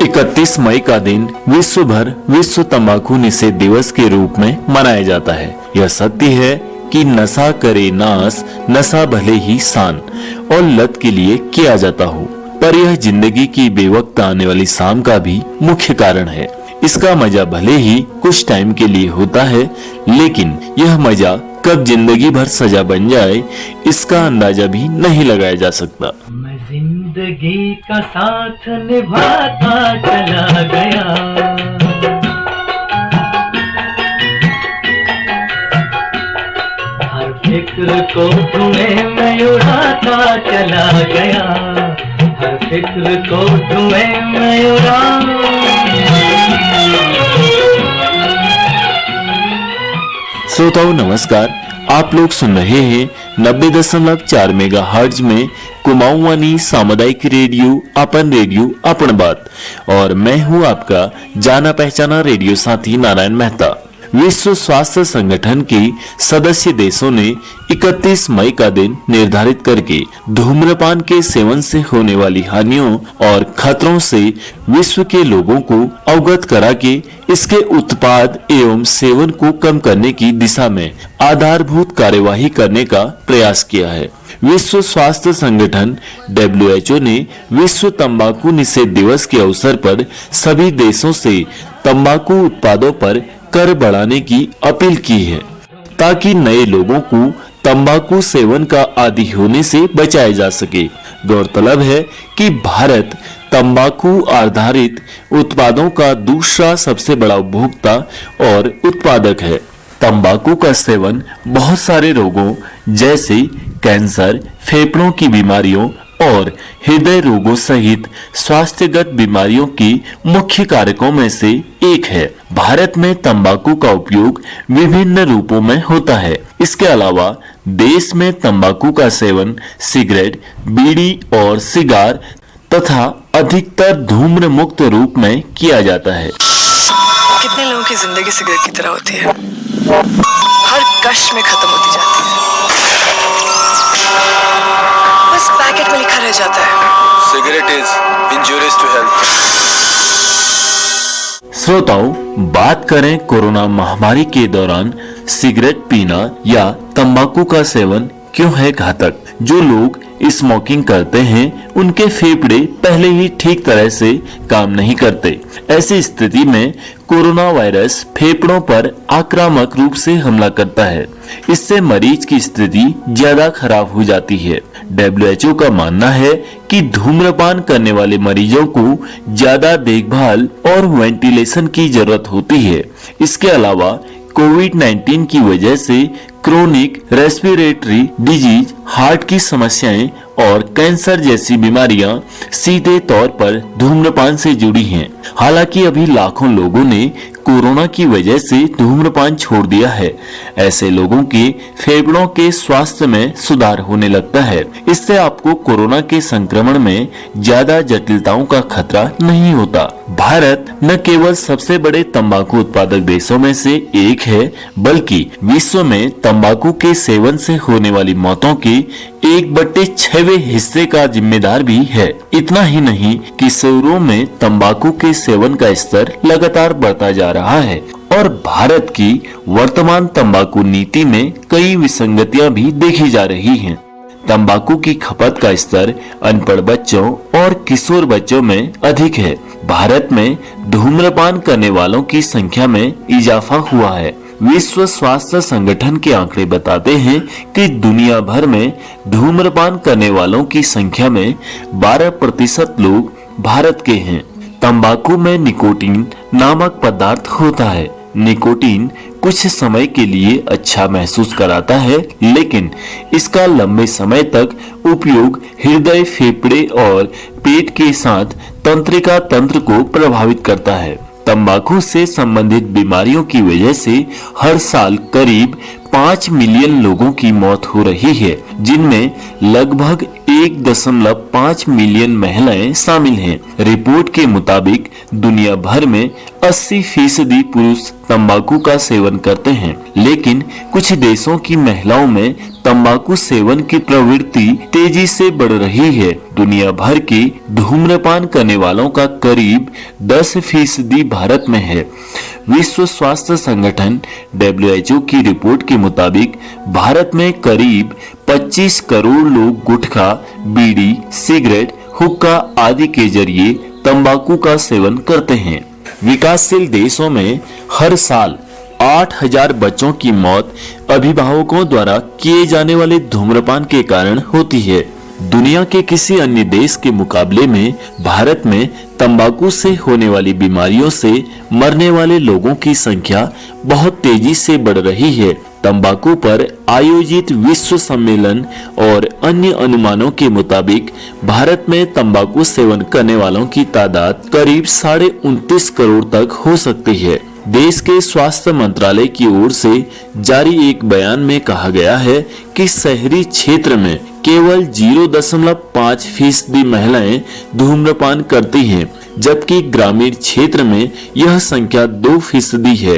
31 मई का दिन विश्व भर विश्व तंबाकू निषेध दिवस के रूप में मनाया जाता है। यह सत्य है कि नशा करे नाश, नशा भले ही शान और लत के लिए किया जाता हो, पर यह जिंदगी की बेवक्त आने वाली शाम का भी मुख्य कारण है। इसका मजा भले ही कुछ टाइम के लिए होता है, लेकिन यह मजा कब जिंदगी भर सजा बन जाए इसका अंदाजा भी नहीं लगाया जा सकता। मैं जिंदगी का साथ निभाता चला गया, हर फिक्र को धुएं में उड़ाता चला गया, हर फिक्र को धुएं में उड़ा। श्रोताओं नमस्कार, आप लोग सुन रहे हैं 90.4 मेगाहर्ट्ज में कुमाऊवानी सामुदायिक रेडियो अपन बात, और मैं हूं आपका जाना पहचाना रेडियो साथी नारायण मेहता। विश्व स्वास्थ्य संगठन के सदस्य देशों ने 31 मई का दिन निर्धारित करके धूम्रपान के सेवन से होने वाली हानियों और खतरों से विश्व के लोगों को अवगत करा के इसके उत्पाद एवं सेवन को कम करने की दिशा में आधारभूत कार्यवाही करने का प्रयास किया है। विश्व स्वास्थ्य संगठन WHO ने विश्व तंबाकू निषेध दिवस के अवसर पर सभी देशों से तंबाकू उत्पादों पर कर बढ़ाने की अपील की है, ताकि नए लोगों को तंबाकू सेवन का आदी होने से बचाया जा सके। गौरतलब है कि भारत तंबाकू आधारित उत्पादों का दूसरा सबसे बड़ा उपभोक्ता और उत्पादक है। तंबाकू का सेवन बहुत सारे रोगों जैसे कैंसर, फेफड़ों की बीमारियों और हृदय रोगों सहित स्वास्थ्यगत बीमारियों की मुख्य कारकों में से एक है। भारत में तंबाकू का उपयोग विभिन्न रूपों में होता है। इसके अलावा देश में तंबाकू का सेवन सिगरेट, बीड़ी और सिगार तथा अधिकतर धूम्र मुक्त रूप में किया जाता है। कितने लोगों की जिंदगी सिगरेट की तरह होती है, हर कश में खत्म होती जाती है, बस पैकेट में लिखा रह जाता है, cigarette is injurious to health. श्रोताओं, बात करें कोरोना महामारी के दौरान सिगरेट पीना या तंबाकू का सेवन क्यों है घातक। जो लोग स्मोकिंग करते हैं उनके फेफड़े पहले ही ठीक तरह से काम नहीं करते। ऐसी स्थिति में कोरोना वायरस फेफड़ों पर आक्रामक रूप से हमला करता है। इससे मरीज की स्थिति ज्यादा खराब हो जाती है। WHO का मानना है कि धूम्रपान करने वाले मरीजों को ज्यादा देखभाल और वेंटिलेशन की जरूरत होती है। इसके अलावा कोविड-19 की वजह से क्रोनिक रेस्पिरेटरी डिजीज, हार्ट की समस्याएं और कैंसर जैसी बीमारियां सीधे तौर पर धूम्रपान से जुड़ी हैं। हालांकि अभी लाखों लोगों ने कोरोना की वजह से धूम्रपान छोड़ दिया है। ऐसे लोगों के फेफड़ों के स्वास्थ्य में सुधार होने लगता है। इससे आपको कोरोना के संक्रमण में ज्यादा जटिलताओं का खतरा नहीं होता। भारत न केवल सबसे बड़े तंबाकू उत्पादक देशों में से एक है, बल्कि विश्व में तंबाकू के सेवन से होने वाली मौतों के 1/6 हिस्से का जिम्मेदार भी है। इतना ही नहीं कि शहरों में तंबाकू के सेवन का स्तर लगातार बढ़ता जा रहा है और भारत की वर्तमान तंबाकू नीति में कई विसंगतियां भी देखी जा रही हैं। तंबाकू की खपत का स्तर अनपढ़ बच्चों और किशोर बच्चों में अधिक है। भारत में धूम्रपान करने वालों की संख्या में इजाफा हुआ है। विश्व स्वास्थ्य संगठन के आंकड़े बताते हैं कि दुनिया भर में धूम्रपान करने वालों की संख्या में 12% लोग भारत के हैं। तंबाकू में निकोटीन नामक पदार्थ होता है। निकोटीन कुछ समय के लिए अच्छा महसूस कराता है, लेकिन इसका लंबे समय तक उपयोग हृदय, फेफड़े और पेट के साथ तंत्रिका तंत्र को प्रभावित करता है। तंबाकू से संबंधित बीमारियों की वजह से हर साल करीब 5 मिलियन लोगों की मौत हो रही है, जिनमें लगभग 1.5 मिलियन महिलाएं शामिल हैं। रिपोर्ट के मुताबिक दुनिया भर में 80% पुरुष तंबाकू का सेवन करते हैं, लेकिन कुछ देशों की महिलाओं में तंबाकू सेवन की प्रवृत्ति तेजी से बढ़ रही है। दुनिया भर के धूम्रपान करने वालों का करीब 10% भारत में है। विश्व स्वास्थ्य संगठन WHO की रिपोर्ट के मुताबिक भारत में करीब 25 करोड़ लोग गुटखा, बीड़ी, सिगरेट, हुक्का आदि के जरिए तंबाकू का सेवन करते हैं। विकासशील देशों में हर साल 8,000 बच्चों की मौत अभिभावकों द्वारा किए जाने वाले धूम्रपान के कारण होती है। दुनिया के किसी अन्य देश के मुकाबले में भारत में तंबाकू से होने वाली बीमारियों से मरने वाले लोगों की संख्या बहुत तेजी से बढ़ रही है। तंबाकू पर आयोजित विश्व सम्मेलन और अन्य अनुमानों के मुताबिक भारत में तंबाकू सेवन करने वालों की तादाद करीब 29.5 करोड़ तक हो सकती है। देश के स्वास्थ्य मंत्रालय की ओर से जारी एक बयान में कहा गया है कि शहरी क्षेत्र में केवल 0.5% महिलाएं धूम्रपान करती हैं, जबकि ग्रामीण क्षेत्र में यह संख्या 2% है।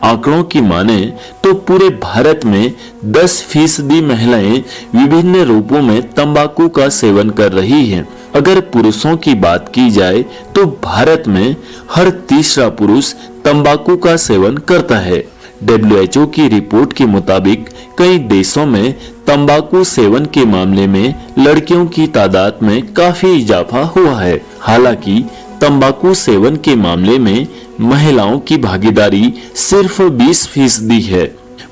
आंकड़ों की माने तो पूरे भारत में 10% महिलाएं विभिन्न रूपों में तंबाकू का सेवन कर रही हैं। अगर पुरुषों की बात की जाए तो भारत में हर तीसरा पुरुष तंबाकू का सेवन करता है। WHO की रिपोर्ट के मुताबिक कई देशों में तंबाकू सेवन के मामले में लड़कियों की तादाद में काफी इजाफा हुआ है। हालांकि तंबाकू सेवन के मामले में महिलाओं की भागीदारी सिर्फ 20% है।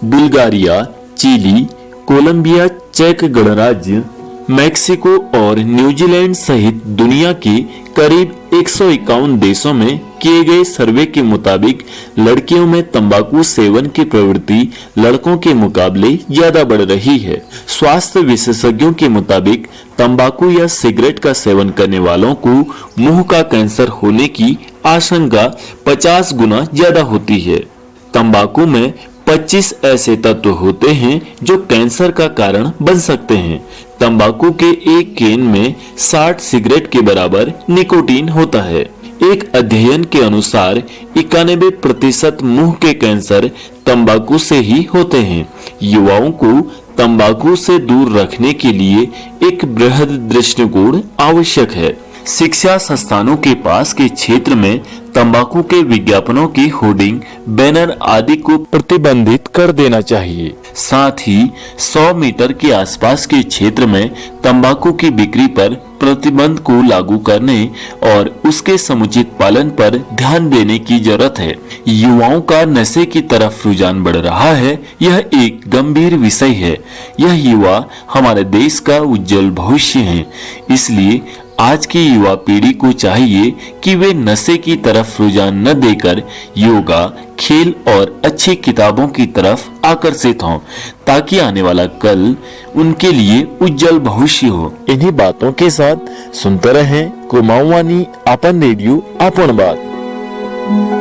बुल्गारिया, चिली, कोलंबिया, चेक गणराज्य, मैक्सिको और न्यूजीलैंड सहित दुनिया के करीब 151 देशों में किए गए सर्वे के मुताबिक लड़कियों में तंबाकू सेवन की प्रवृत्ति लड़कों के मुकाबले ज्यादा बढ़ रही है। स्वास्थ्य विशेषज्ञों के मुताबिक तंबाकू या सिगरेट का सेवन करने वालों को मुंह का कैंसर होने की आशंका 50 गुना ज्यादा होती है। तंबाकू में 25 ऐसे तत्व होते हैं जो कैंसर का कारण बन सकते हैं। तंबाकू के एक केन में 60 सिगरेट के बराबर निकोटीन होता है। एक अध्ययन के अनुसार 91% मुंह के कैंसर तंबाकू से ही होते हैं। युवाओं को तंबाकू से दूर रखने के लिए एक बृहद दृष्टिकोण आवश्यक है। शिक्षा संस्थानों के पास के क्षेत्र में तंबाकू के विज्ञापनों की होर्डिंग, बैनर आदि को प्रतिबंधित कर देना चाहिए। साथ ही 100 मीटर के आसपास के क्षेत्र में तंबाकू की बिक्री पर प्रतिबंध को लागू करने और उसके समुचित पालन पर ध्यान देने की जरूरत है। युवाओं का नशे की तरफ रुझान बढ़ रहा है, यह एक गंभीर विषय है। यह युवा हमारे देश का उज्जवल भविष्य है। इसलिए आज की युवा पीढ़ी को चाहिए कि वे नशे की तरफ रुझान न देकर योगा, खेल और अच्छी किताबों की तरफ आकर्षित हों, ताकि आने वाला कल उनके लिए उज्जवल भविष्य हो। इन्हीं बातों के साथ सुनते रहें कुमाऊं वाणी, आपन रेडियो, आपन बात।